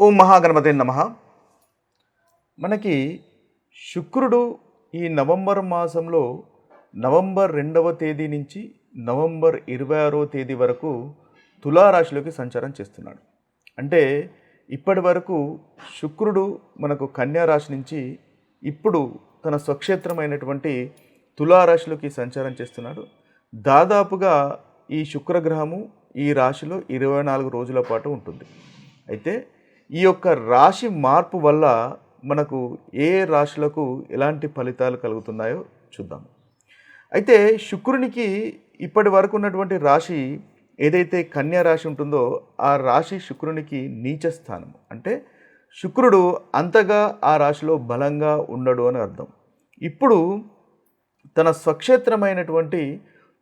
ఓం మహాగణపతే నమః. మనకి శుక్రుడు ఈ నవంబర్ మాసంలో నవంబర్ 2వ తేదీ నుంచి నవంబర్ 26వ తేదీ వరకు తులారాశిలోకి సంచారం చేస్తున్నాడు. అంటే ఇప్పటి వరకు శుక్రుడు మనకు కన్యా రాశి నుంచి ఇప్పుడు తన స్వక్షేత్రమైనటువంటి తులారాశిలోకి సంచారం చేస్తున్నాడు. దాదాపుగా ఈ శుక్రగ్రహము ఈ రాశిలో 24 రోజుల పాటు ఉంటుంది. అయితే ఈ యొక్క రాశి మార్పు వల్ల మనకు ఏ రాశులకు ఎలాంటి ఫలితాలు కలుగుతున్నాయో చూద్దాం. అయితే శుక్రునికి ఇప్పటి వరకు ఉన్నటువంటి రాశి ఏదైతే కన్యా రాశి ఉంటుందో ఆ రాశి శుక్రునికి నీచ స్థానం. అంటే శుక్రుడు అంతగా ఆ రాశిలో బలంగా ఉండడు అని అర్థం. ఇప్పుడు తన స్వక్షేత్రమైనటువంటి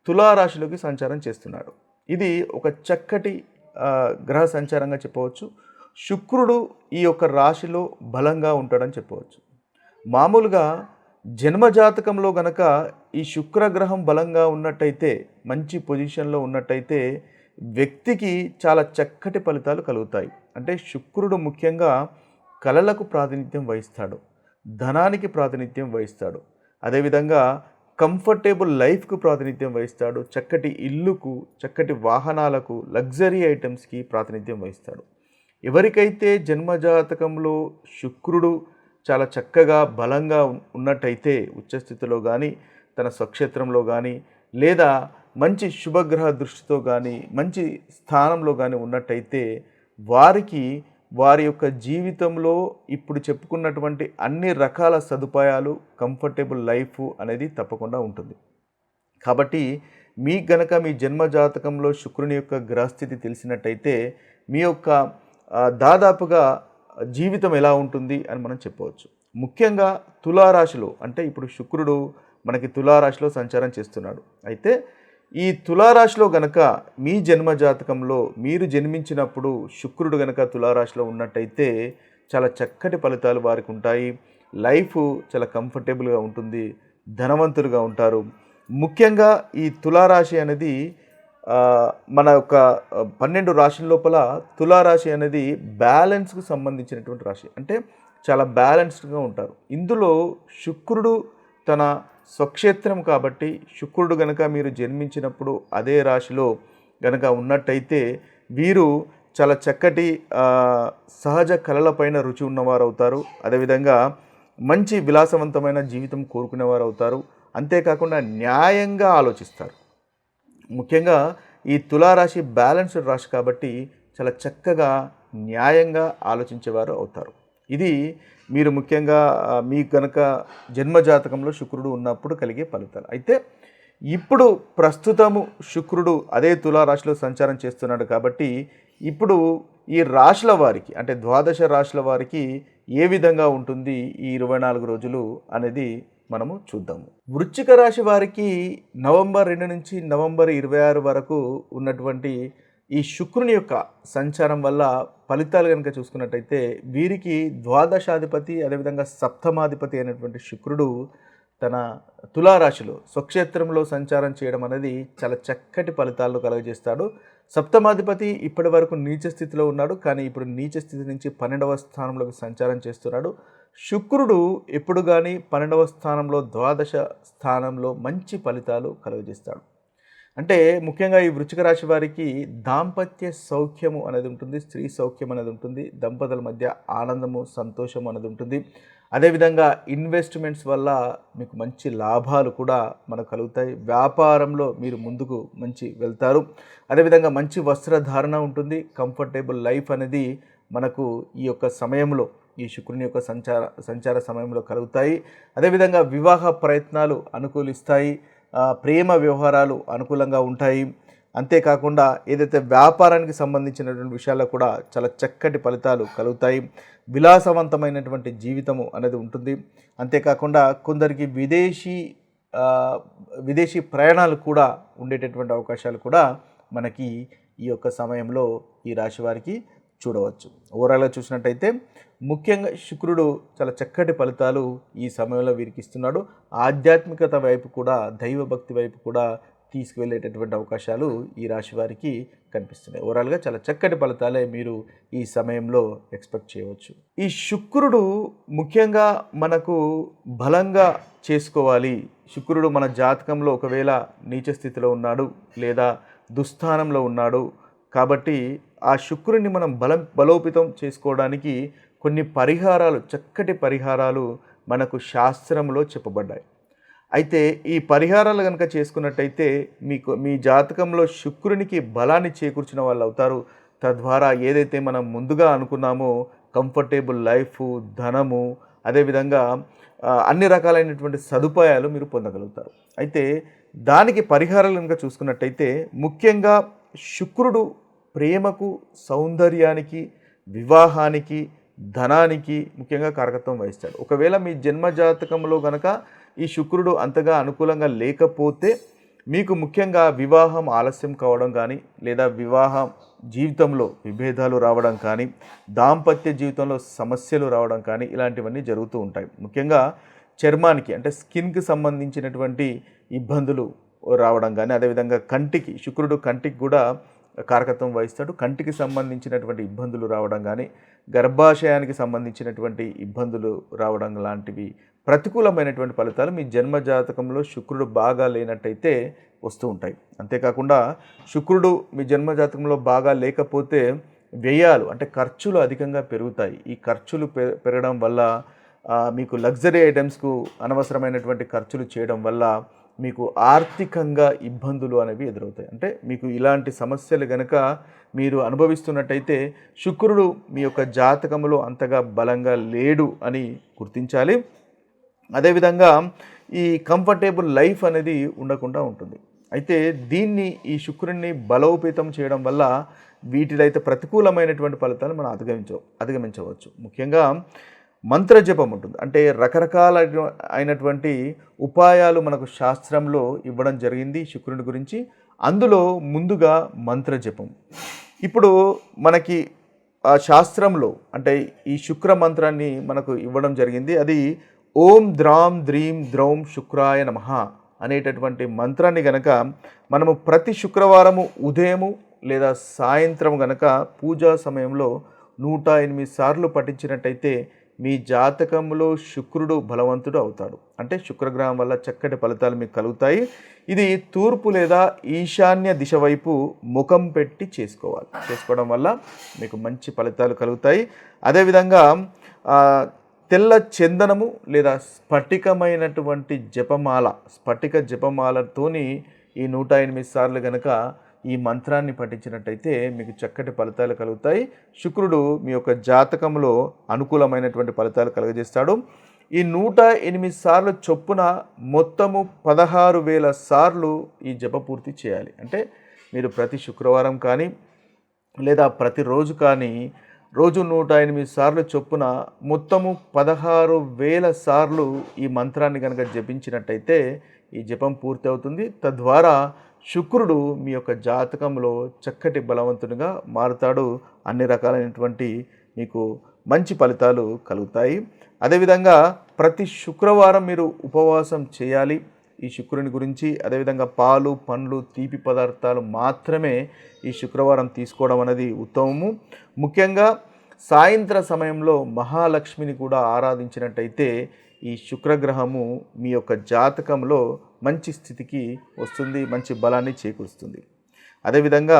తులారాశిలోకి సంచారం చేస్తున్నాడు. ఇది ఒక చక్కటి గ్రహ సంచారంగా చెప్పవచ్చు. శుక్రుడు ఈ యొక్క రాశిలో బలంగా ఉంటాడని చెప్పవచ్చు. మామూలుగా జన్మజాతకంలో గనక ఈ శుక్రగ్రహం బలంగా ఉన్నట్టయితే, మంచి పొజిషన్లో ఉన్నట్టయితే వ్యక్తికి చాలా చక్కటి ఫలితాలు కలుగుతాయి. అంటే శుక్రుడు ముఖ్యంగా కళలకు ప్రాతినిధ్యం వహిస్తాడు, ధనానికి ప్రాతినిధ్యం వహిస్తాడు, అదేవిధంగా కంఫర్టబుల్ లైఫ్కు ప్రాతినిధ్యం వహిస్తాడు, చక్కటి ఇల్లుకు, చక్కటి వాహనాలకు, లగ్జరీ ఐటమ్స్కి ప్రాతినిధ్యం వహిస్తాడు. ఎవరికైతే జన్మజాతకంలో శుక్రుడు చాలా చక్కగా బలంగా ఉన్నట్టయితే, ఉచ్చస్థితిలో కానీ తన స్వక్షేత్రంలో కానీ లేదా మంచి శుభగ్రహ దృష్టితో కానీ మంచి స్థానంలో కానీ ఉన్నట్టయితే వారికి వారి యొక్క జీవితంలో ఇప్పుడు చెప్పుకున్నటువంటి అన్ని రకాల సదుపాయాలు, కంఫర్టబుల్ లైఫ్ అనేది తప్పకుండా ఉంటుంది. కాబట్టి మీ గనక మీ జన్మజాతకంలో శుక్రుని యొక్క గ్రహస్థితి తెలిసినట్టయితే మీ యొక్క దాదాపుగా జీవితం ఎలా ఉంటుంది అని మనం చెప్పవచ్చు. ముఖ్యంగా తులారాశిలో, అంటే ఇప్పుడు శుక్రుడు మనకి తులారాశిలో సంచారం చేస్తున్నాడు. అయితే ఈ తులారాశిలో గనక మీ జన్మజాతకంలో మీరు జన్మించినప్పుడు శుక్రుడు గనక తులారాశిలో ఉన్నట్టయితే చాలా చక్కటి ఫలితాలు వారికి ఉంటాయి. లైఫ్ చాలా కంఫర్టబుల్గా ఉంటుంది, ధనవంతులుగా ఉంటారు. ముఖ్యంగా ఈ తులారాశి అనేది మన యొక్క 12 రాశుల లోపల తులారాశి అనేది బ్యాలెన్స్కు సంబంధించినటువంటి రాశి. అంటే చాలా బ్యాలెన్స్డ్గా ఉంటారు. ఇందులో శుక్రుడు తన స్వక్షేత్రం కాబట్టి శుక్రుడు గనక మీరు జన్మించినప్పుడు అదే రాశిలో గనక ఉన్నట్టయితే వీరు చాలా చక్కటి సహజ కళలపైన రుచి ఉన్నవారు అవుతారు. అదేవిధంగా మంచి విలాసవంతమైన జీవితం కోరుకునేవారు అవుతారు. అంతేకాకుండా న్యాయంగా ఆలోచిస్తారు. ముఖ్యంగా ఈ తులారాశి బ్యాలెన్స్డ్ రాశి కాబట్టి చాలా చక్కగా న్యాయంగా ఆలోచించేవారు అవుతారు. ఇది మీరు ముఖ్యంగా మీ కనుక జన్మజాతకంలో శుక్రుడు ఉన్నప్పుడు కలిగే ఫలితాలు. అయితే ఇప్పుడు ప్రస్తుతము శుక్రుడు అదే తులారాశిలో సంచారం చేస్తున్నాడు కాబట్టి ఇప్పుడు ఈ రాశుల వారికి, అంటే ద్వాదశ రాశుల వారికి ఏ విధంగా ఉంటుంది ఈ 24 రోజులు అనేది మనము చూద్దాము. వృశ్చిక రాశి వారికి నవంబర్ 2 నుంచి నవంబర్ 26 వరకు ఉన్నటువంటి ఈ శుక్రుని యొక్క సంచారం వల్ల ఫలితాలు కనుక చూసుకున్నట్టయితే వీరికి ద్వాదశాధిపతి అదేవిధంగా సప్తమాధిపతి అయినటువంటి శుక్రుడు తన తులారాశిలో స్వక్షేత్రంలో సంచారం చేయడం అనేది చాలా చక్కటి ఫలితాలను కలుగజేస్తాడు. సప్తమాధిపతి ఇప్పటి వరకు నీచ స్థితిలో ఉన్నాడు, కానీ ఇప్పుడు నీచ స్థితి నుంచి 12వ స్థానంలోకి సంచారం చేస్తున్నాడు. శుక్రుడు ఎప్పుడు కానీ 12వ స్థానంలో, ద్వాదశ స్థానంలో మంచి ఫలితాలు కలుగజేస్తాడు. అంటే ముఖ్యంగా ఈ వృశ్చిక రాశి వారికి దాంపత్య సౌఖ్యము అనేది ఉంటుంది, స్త్రీ సౌఖ్యం అనేది ఉంటుంది, దంపతుల మధ్య ఆనందము, సంతోషం అనేది ఉంటుంది. అదేవిధంగా ఇన్వెస్ట్మెంట్స్ వల్ల మీకు మంచి లాభాలు కూడా మనకు కలుగుతాయి. వ్యాపారంలో మీరు ముందుకు మంచి వెళ్తారు. అదేవిధంగా మంచి వస్త్రధారణ ఉంటుంది. కంఫర్టబుల్ లైఫ్ అనేది మనకు ఈ యొక్క సమయంలో, ఈ శుక్రుని యొక్క సంచార సమయంలో కలుగుతాయి. అదేవిధంగా వివాహ ప్రయత్నాలు అనుకూలిస్తాయి, ప్రేమ వ్యవహారాలు అనుకూలంగా ఉంటాయి. అంతేకాకుండా ఏదైతే వ్యాపారానికి సంబంధించినటువంటి విషయాల్లో కూడా చాలా చక్కటి ఫలితాలు కలుగుతాయి. విలాసవంతమైనటువంటి జీవితము అనేది ఉంటుంది. అంతేకాకుండా కొందరికి విదేశీ ప్రయాణాలు కూడా ఉండేటటువంటి అవకాశాలు కూడా మనకి ఈ యొక్క సమయంలో ఈ రాశి వారికి చూడవచ్చు. ఓవరాల్గా చూసినట్టయితే ముఖ్యంగా శుక్రుడు చాలా చక్కటి ఫలితాలు ఈ సమయంలో వీరికి ఇస్తున్నాడు. ఆధ్యాత్మికత వైపు కూడా, దైవభక్తి వైపు కూడా తీసుకువెళ్ళేటటువంటి అవకాశాలు ఈ రాశి వారికి కనిపిస్తున్నాయి. ఓవరాల్గా చాలా చక్కటి ఫలితాలే మీరు ఈ సమయంలో ఎక్స్పెక్ట్ చేయవచ్చు. ఈ శుక్రుడు ముఖ్యంగా మనకు బలంగా చేసుకోవాలి. శుక్రుడు మన జాతకంలో ఒకవేళ నీచ స్థితిలో ఉన్నాడు లేదా దుస్థానంలో ఉన్నాడు కాబట్టి ఆ శుక్రుడిని మనం బలోపేతం చేసుకోవడానికి కొన్ని పరిహారాలు, చక్కటి పరిహారాలు మనకు శాస్త్రంలో చెప్పబడ్డాయి. అయితే ఈ పరిహారాలు కనుక చేసుకున్నట్టయితే మీ జాతకంలో శుక్రునికి బలాన్ని చేకూర్చిన వాళ్ళు అవుతారు. తద్వారా ఏదైతే మనం ముందుగా అనుకున్నామో కంఫర్టబుల్ లైఫ్, ధనము, అదేవిధంగా అన్ని రకాలైనటువంటి సదుపాయాలు మీరు పొందగలుగుతారు. అయితే దానికి పరిహారాలు కనుక చూసుకున్నట్టయితే ముఖ్యంగా శుక్రుడు ప్రేమకు, సౌందర్యానికి, వివాహానికి, ధనానికి ముఖ్యంగా కారకత్వం వహిస్తాడు. ఒకవేళ మీ జన్మజాతకంలో కనుక ఈ శుక్రుడు అంతగా అనుకూలంగా లేకపోతే మీకు ముఖ్యంగా వివాహం ఆలస్యం కావడం కానీ, లేదా వివాహం జీవితంలో విభేదాలు రావడం కానీ, దాంపత్య జీవితంలో సమస్యలు రావడం కానీ ఇలాంటివన్నీ జరుగుతూ ఉంటాయి. ముఖ్యంగా చర్మానికి అంటే స్కిన్కి సంబంధించినటువంటి ఇబ్బందులు రావడం కానీ, అదేవిధంగా కంటికి, శుక్రుడు కంటికి కూడా కారకత్వం వహిస్తాడు. కంటికి సంబంధించినటువంటి ఇబ్బందులు రావడం కానీ, గర్భాశయానికి సంబంధించినటువంటి ఇబ్బందులు రావడం లాంటివి ప్రతికూలమైనటువంటి ఫలితాలు మీ జన్మజాతకంలో శుక్రుడు బాగా లేనట్టయితే వస్తూ ఉంటాయి. అంతేకాకుండా శుక్రుడు మీ జన్మజాతకంలో బాగా లేకపోతే వ్యయాలు అంటే ఖర్చులు అధికంగా పెరుగుతాయి. ఈ ఖర్చులు పెరగడం వల్ల మీకు లగ్జరీ ఐటమ్స్కు అనవసరమైనటువంటి ఖర్చులు చేయడం వల్ల మీకు ఆర్థికంగా ఇబ్బందులు అనేవి ఎదురవుతాయి. అంటే మీకు ఇలాంటి సమస్యలు కనుక మీరు అనుభవిస్తున్నట్టయితే శుక్రుడు మీ యొక్క జాతకంలో అంతగా బలంగా లేడు అని గుర్తించాలి. అదేవిధంగా ఈ కంఫర్టబుల్ లైఫ్ అనేది ఉండకుండా ఉంటుంది. అయితే దీన్ని ఈ శుక్రుడిని బలోపేతం చేయడం వల్ల వీటిలో ప్రతికూలమైనటువంటి ఫలితాలు మనం అధిగమించవచ్చు. ముఖ్యంగా మంత్రజపం ఉంటుంది. అంటే రకరకాల అయినటువంటి ఉపాయాలు మనకు శాస్త్రంలో ఇవ్వడం జరిగింది శుక్రుని గురించి. అందులో ముందుగా మంత్రజపం. ఇప్పుడు మనకి ఆ శాస్త్రంలో అంటే ఈ శుక్ర మంత్రాన్ని మనకు ఇవ్వడం జరిగింది. అది ఓం ద్రాం ద్రీం ద్రౌం శుక్రాయ నమః అనేటటువంటి మంత్రాన్ని గనక మనము ప్రతి శుక్రవారము ఉదయము లేదా సాయంత్రం గనక పూజా సమయంలో 108 సార్లు పఠించినట్టయితే మీ జాతకంలో శుక్రుడు బలవంతుడు అవుతాడు. అంటే శుక్రగ్రహం వల్ల చక్కటి ఫలితాలు మీకు కలుగుతాయి. ఇది తూర్పు లేదా ఈశాన్య దిశ వైపు ముఖం పెట్టి చేసుకోవడం వల్ల మీకు మంచి ఫలితాలు కలుగుతాయి. అదేవిధంగా తెల్ల చందనము లేదా స్ఫటిక జపమాలతోని ఈ 108 సార్లు కనుక ఈ మంత్రాన్ని పఠించినట్టయితే మీకు చక్కటి ఫలితాలు కలుగుతాయి. శుక్రుడు మీ యొక్క జాతకంలో అనుకూలమైనటువంటి ఫలితాలు కలుగజేస్తాడు. ఈ 108 సార్లు చొప్పున మొత్తము 16,000 సార్లు ఈ జప పూర్తి చేయాలి. అంటే మీరు ప్రతి శుక్రవారం కానీ లేదా ప్రతిరోజు కానీ రోజు 108 సార్లు చొప్పున మొత్తము 16,000 సార్లు ఈ మంత్రాన్ని కనుక జపించినట్టయితే ఈ జపం పూర్తి అవుతుంది. తద్వారా శుక్రుడు మీ యొక్క జాతకంలో చక్కటి బలవంతునిగా మారుతాడు. అన్ని రకాలైనటువంటి మీకు మంచి ఫలితాలు కలుగుతాయి. అదేవిధంగా ప్రతి శుక్రవారం మీరు ఉపవాసం చేయాలి ఈ శుక్రుని గురించి. అదేవిధంగా పాలు, పండ్లు, తీపి పదార్థాలు మాత్రమే ఈ శుక్రవారం తీసుకోవడం అనేది ఉత్తమము. ముఖ్యంగా సాయంత్ర సమయంలో మహాలక్ష్మిని కూడా ఆరాధించినట్టయితే ఈ శుక్రగ్రహము మీ యొక్క జాతకంలో మంచి స్థితికి వస్తుంది, మంచి బలాన్ని చేకూరుస్తుంది. అదేవిధంగా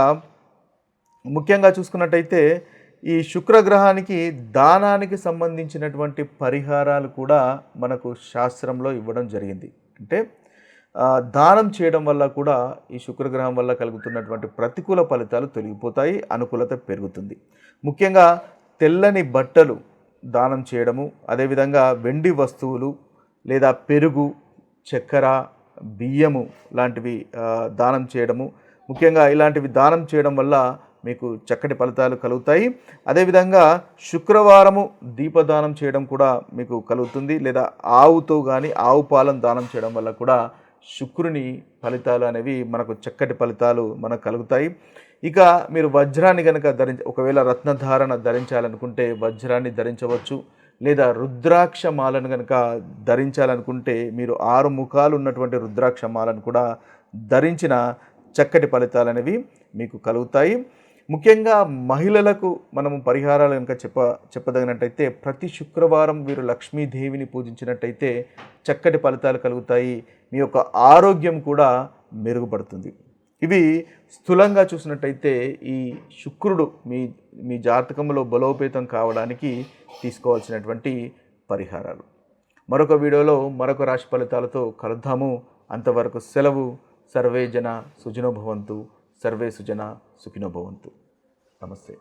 ముఖ్యంగా చూసుకున్నట్టయితే ఈ శుక్రగ్రహానికి దానానికి సంబంధించినటువంటి పరిహారాలు కూడా మనకు శాస్త్రంలో ఇవ్వడం జరిగింది. అంటే దానం చేయడం వల్ల కూడా ఈ శుక్రగ్రహం వల్ల కలుగుతున్నటువంటి ప్రతికూల ఫలితాలు తొలగిపోతాయి, అనుకూలత పెరుగుతుంది. ముఖ్యంగా తెల్లని బట్టలు దానం చేయడము, అదేవిధంగా వెండి వస్తువులు లేదా పెరుగు, చక్కెర, బియ్యము లాంటివి దానం చేయడము, ముఖ్యంగా ఇలాంటివి దానం చేయడం వల్ల మీకు చక్కటి ఫలితాలు కలుగుతాయి. అదేవిధంగా శుక్రవారము దీపదానం చేయడం కూడా మీకు కలుగుతుంది. లేదా ఆవుతో కానీ ఆవు పాలను దానం చేయడం వల్ల కూడా శుక్రుని ఫలితాలు అనేవి మనకు చక్కటి ఫలితాలు మనకు కలుగుతాయి. ఇక మీరు వజ్రాన్ని కనుక ఒకవేళ రత్నధారణ ధరించాలనుకుంటే వజ్రాన్ని ధరించవచ్చు. లేదా రుద్రాక్ష మాలను కనుక ధరించాలనుకుంటే మీరు 6 ముఖాలు ఉన్నటువంటి రుద్రాక్ష మాలను కూడా ధరించిన చక్కటి ఫలితాలు అనేవి మీకు కలుగుతాయి. ముఖ్యంగా మహిళలకు మనము పరిహారాలు కనుక చెప్పదగినట్టయితే ప్రతి శుక్రవారం వీరు లక్ష్మీదేవిని పూజించినట్టయితే చక్కటి ఫలితాలు కలుగుతాయి. మీ యొక్క ఆరోగ్యం కూడా మెరుగుపడుతుంది. ఇవి స్థూలంగా చూసినట్టయితే ఈ శుక్రుడు మీ జాతకంలో బలోపేతం కావడానికి తీసుకోవాల్సినటువంటి పరిహారాలు. మరొక వీడియోలో మరొక రాశి ఫలితాలతో కలుద్దాము. అంతవరకు సెలవు. సర్వే జన సుఖినో భవంతు. సర్వే సుజన సుఖినో భవంతు. నమస్తే.